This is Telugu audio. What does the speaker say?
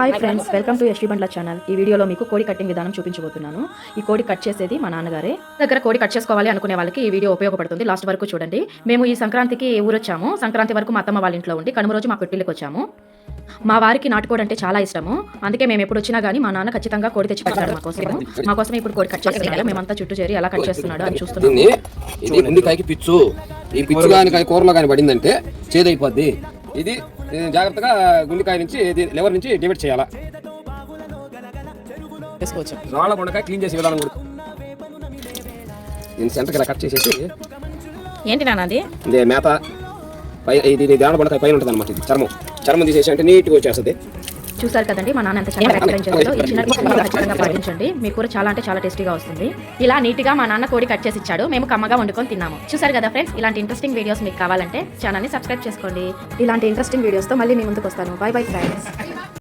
Hi friends, welcome to Yashvi Bandla channel. ఈ వీడియోలో మీకు కోడి కట్టింగ్ విధానం చూపించబోతున్నాను. ఈ కోడి కట్ చేసేది మా నాన్నగారే. దగ్గర కోడి కట్ చేసుకోవాలి అనుకునే వాళ్ళకి ఈ వీడియో ఉపయోగపడుతుంది. లాస్ట్ వరకు చూడండి. మేము ఈ సంక్రాంతికి ఊరొచ్చాము. సంక్రాంతి వరకు మా అత్తమ్మ వాళ్ళ ఇంట్లో ఉండి కనుమ రోజు మా పెట్టిల్లికి వచ్చాము. మా వారికి నాటుకోడి అంటే చాలా ఇష్టము. అందుకే మేము ఎప్పుడు వచ్చినా గానీ మా నాన్న ఖచ్చితంగా కోడి తెచ్చి పెట్టాడు మా కోసం ఇప్పుడు కోడి కట్ చేస్తున్నాడు. మేమంతా చుట్టూ చేరి ఎలా కట్ చేస్తున్నాడు అని చూస్తున్నాం. ఇది గుండెకాయకి పిచ్చు, ఈ పిచ్చు కానీ కూరలో కానీ పడిందంటే చేదైపోద్ది. ఇది జాగ్రత్తగా గుండెకాయ నుంచి లెవర్ నుంచి డివైడ్ చేయాలా. రాళ్ళ గుండకాయ క్లీన్ చేసే విధానం కూడా దీని సెంటర్కి ఇలా కట్ చేసేసి ఏంటి నాన్నది ఇదే మేత పై ఇది దాని గుండకాయ పైన ఉంటుంది అనమాట. ఇది చర్మం తీసేసి అంటే నీట్గా వచ్చేస్తుంది. చూసారు కదండి మా నాన్న ఎంత చక్కగా ఎక్స్ప్లెయిన్ చేస్తారో. ఈ చిన్న టిప్స్ ఖచ్చితంగా పాటించండి. మీ కూర చాలా అంటే చాలా టేస్టీగా వస్తుంది. ఇలా నీట్గా మా నాన్న కోడి కట్ చేసి ఇచ్చాడు. మేము కమ్మగా వండుకొని తిన్నాము. చూసారు కదా ఫ్రెండ్స్, ఇలాంటి ఇంట్రెస్టింగ్ వీడియోస్ మీకు కావాలంటే ఛానల్ని సబ్స్క్రైబ్ చేసుకోండి. ఇలాంటి ఇంట్రెస్టింగ్ వీడియోస్తో మళ్ళీ మీ ముందుకు వస్తాను. By bye friends.